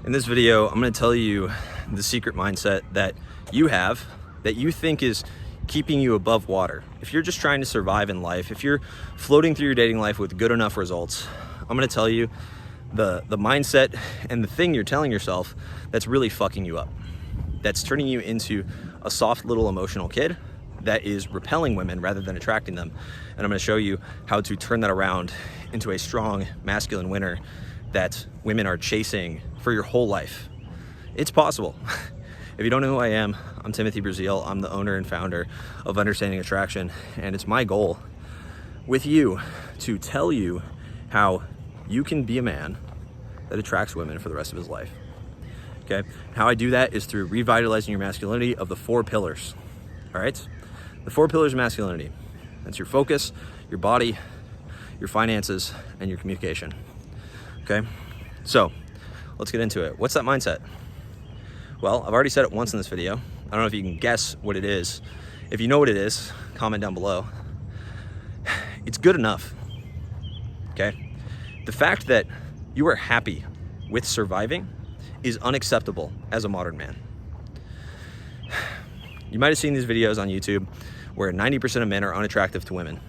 In this video, I'm going to tell you the secret mindset that you have that you think is keeping you above water. If you're just trying to survive in life, if you're floating through your dating life with good enough results, I'm going to tell you the mindset and the thing you're telling yourself that's really fucking you up. That's turning you into a soft little emotional kid that is repelling women rather than attracting them. And I'm going to show you how to turn that around into a strong masculine winner that women are chasing for your whole life. It's possible. If you don't know who I am, I'm Timothy Brazil. I'm the owner and founder of Understanding Attraction, and it's my goal with you to tell you how you can be a man that attracts women for the rest of his life. Okay? How I do that is through revitalizing your masculinity of the 4 pillars. All right? The 4 pillars of masculinity. That's your focus, your body, your finances, and your communication. Okay, so let's get into it. What's that mindset? Well, I've already said it once in this video. I don't know if you can guess what it is. If you know what it is, comment down below. It's good enough. Okay, the fact that you are happy with surviving is unacceptable as a modern man. You might have seen these videos on YouTube where 90% of men are unattractive to women.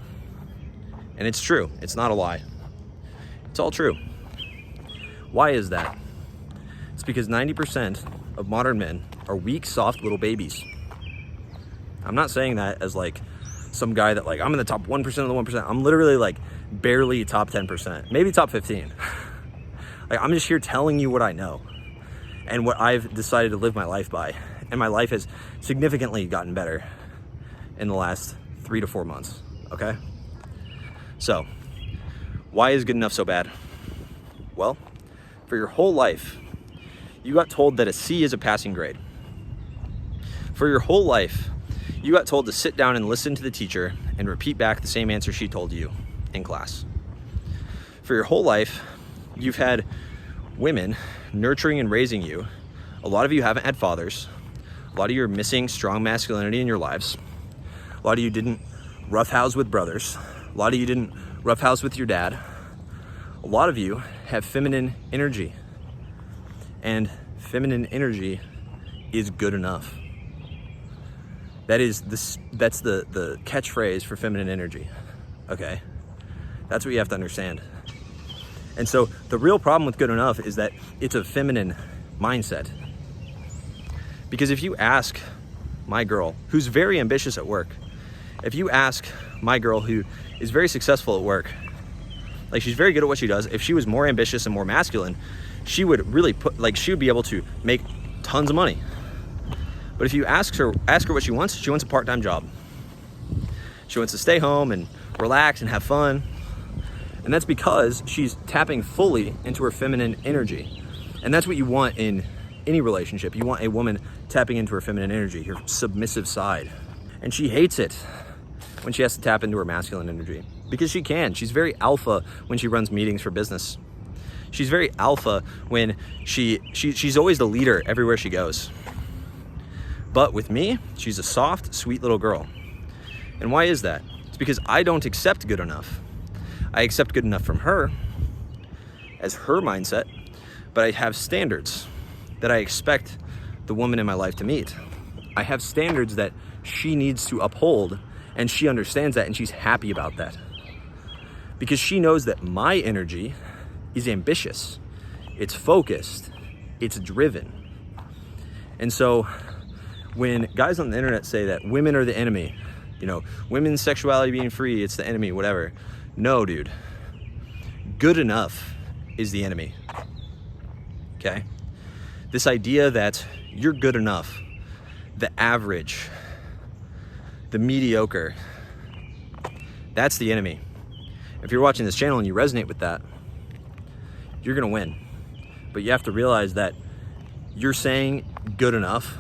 And it's true, it's not a lie. It's all true. Why is that? It's because 90% of modern men are weak, soft little babies. I'm not saying that as like some guy that like, I'm in the top 1% of the 1%. I'm literally like barely top 10%, maybe top 15. Like, I'm just here telling you what I know and what I've decided to live my life by. And my life has significantly gotten better in the last 3 to 4 months, okay? So, why is good enough so bad? Well, for your whole life, you got told that a C is a passing grade. For your whole life, you got told to sit down and listen to the teacher and repeat back the same answer she told you in class. For your whole life, you've had women nurturing and raising you. A lot of you haven't had fathers. A lot of you are missing strong masculinity in your lives. A lot of you didn't roughhouse with brothers. A lot of you didn't roughhouse with your dad. A lot of you have feminine energy, and feminine energy is good enough. That's the catchphrase for feminine energy, okay? That's what you have to understand. And so the real problem with good enough is that it's a feminine mindset. Because if you ask my girl, who's very ambitious at work, if you ask my girl who is very successful at work, like she's very good at what she does, if she was more ambitious and more masculine, she would really she would be able to make tons of money. But if you ask her what she wants a part-time job. She wants to stay home and relax and have fun. And that's because she's tapping fully into her feminine energy. And that's what you want in any relationship. You want a woman tapping into her feminine energy, her submissive side. And she hates it when she has to tap into her masculine energy. Because she can. She's very alpha when she runs meetings for business. She's very alpha when she's always the leader everywhere she goes. But with me, she's a soft, sweet little girl. And why is that? It's because I don't accept good enough. I accept good enough from her as her mindset, but I have standards that I expect the woman in my life to meet. I have standards that she needs to uphold, and she understands that, and she's happy about that. Because she knows that my energy is ambitious, it's focused, it's driven. And so when guys on the internet say that women are the enemy, women's sexuality being free, it's the enemy, whatever. No, dude. Good enough is the enemy. Okay? This idea that you're good enough, the average, the mediocre, that's the enemy. If you're watching this channel and you resonate with that, you're gonna win. But you have to realize that you're saying good enough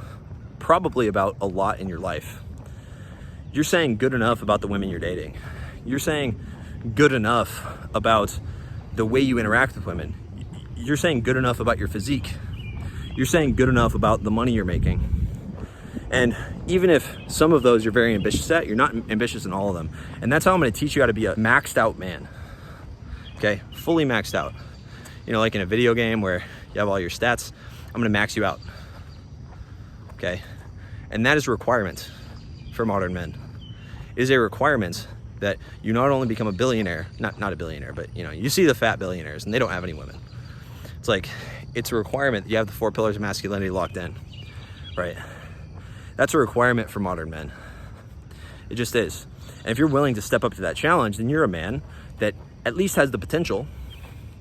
probably about a lot in your life. You're saying good enough about the women you're dating. You're saying good enough about the way you interact with women. You're saying good enough about your physique. You're saying good enough about the money you're making. And even if some of those you're very ambitious at, you're not ambitious in all of them. And that's how I'm gonna teach you how to be a maxed out man. Okay, fully maxed out. You know, like in a video game where you have all your stats, I'm gonna max you out, okay? And that is a requirement for modern men. It is a requirement that you not only become a billionaire, not a billionaire, but you know, you see the fat billionaires and they don't have any women. It's like, it's a requirement that you have the 4 pillars of masculinity locked in, right? That's a requirement for modern men. It just is. And if you're willing to step up to that challenge, then you're a man that at least has the potential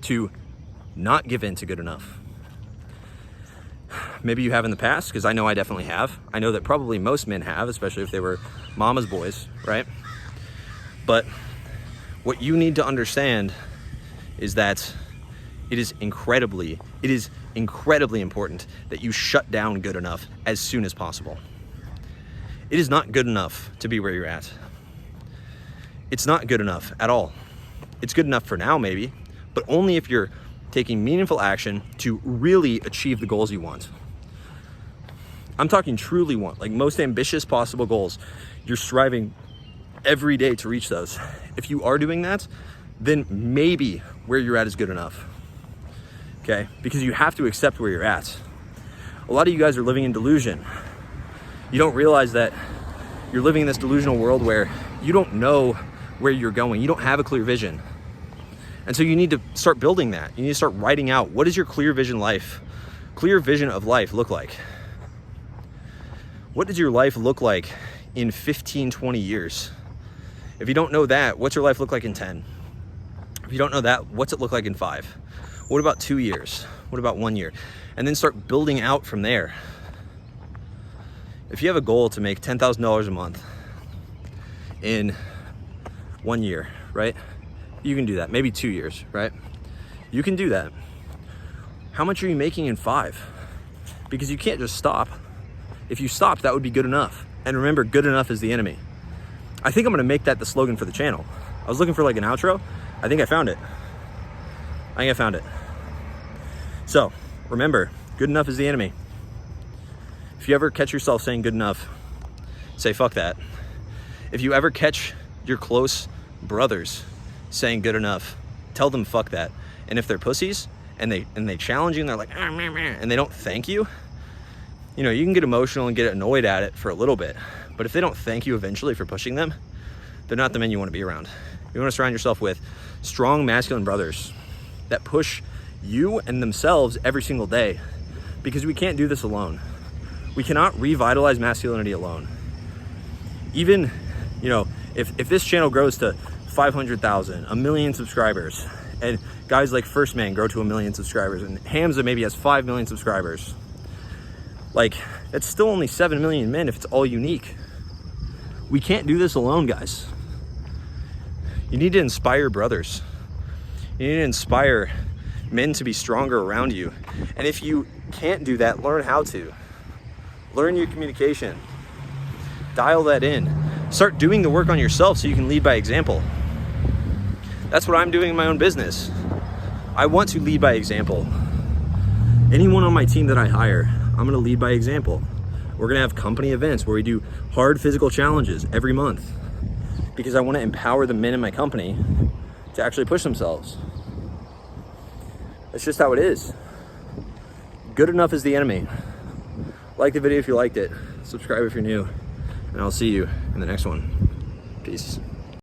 to not give in to good enough. Maybe you have in the past, because I know I definitely have. I know that probably most men have, especially if they were mama's boys, right? But what you need to understand is that it is incredibly important that you shut down good enough as soon as possible. It is not good enough to be where you're at. It's not good enough at all. It's good enough for now, maybe, but only if you're taking meaningful action to really achieve the goals you want. I'm talking truly want, like most ambitious possible goals. You're striving every day to reach those. If you are doing that, then maybe where you're at is good enough, okay? Because you have to accept where you're at. A lot of you guys are living in delusion. You don't realize that you're living in this delusional world where you don't know where you're going. You don't have a clear vision. And so you need to start building that. You need to start writing out, what does your clear vision of life look like? What does your life look like in 15, 20 years? If you don't know that, what's your life look like in 10? If you don't know that, what's it look like in 5? What about 2 years? What about 1 year? And then start building out from there. If you have a goal to make $10,000 a month in 1 year, right? You can do that. Maybe 2 years, right? You can do that. How much are you making in 5? Because you can't just stop. If you stopped, that would be good enough. And remember, good enough is the enemy. I think I'm gonna make that the slogan for the channel. I was looking for like an outro. I think I found it. So remember, good enough is the enemy. If you ever catch yourself saying good enough, say fuck that. If you ever catch your close brothers saying good enough, tell them fuck that. And if they're pussies and they challenge you and they're like, and they don't thank you, you know, you can get emotional and get annoyed at it for a little bit. But if they don't thank you eventually for pushing them, they're not the men you want to be around. You want to surround yourself with strong masculine brothers that push you and themselves every single day, because we can't do this alone. We cannot revitalize masculinity alone. Even, you know, if this channel grows to 500,000, 1 million subscribers, and guys like First Man grow to 1 million subscribers, and Hamza maybe has 5 million subscribers, like, that's still only 7 million men if it's all unique. We can't do this alone, guys. You need to inspire brothers. You need to inspire men to be stronger around you. And if you can't do that, learn how to. Learn your communication. Dial that in. Start doing the work on yourself so you can lead by example. That's what I'm doing in my own business. I want to lead by example. Anyone on my team that I hire, I'm gonna lead by example. We're gonna have company events where we do hard physical challenges every month, because I wanna empower the men in my company to actually push themselves. That's just how it is. Good enough is the enemy. Like the video if you liked it, subscribe if you're new, and I'll see you in the next one. Peace.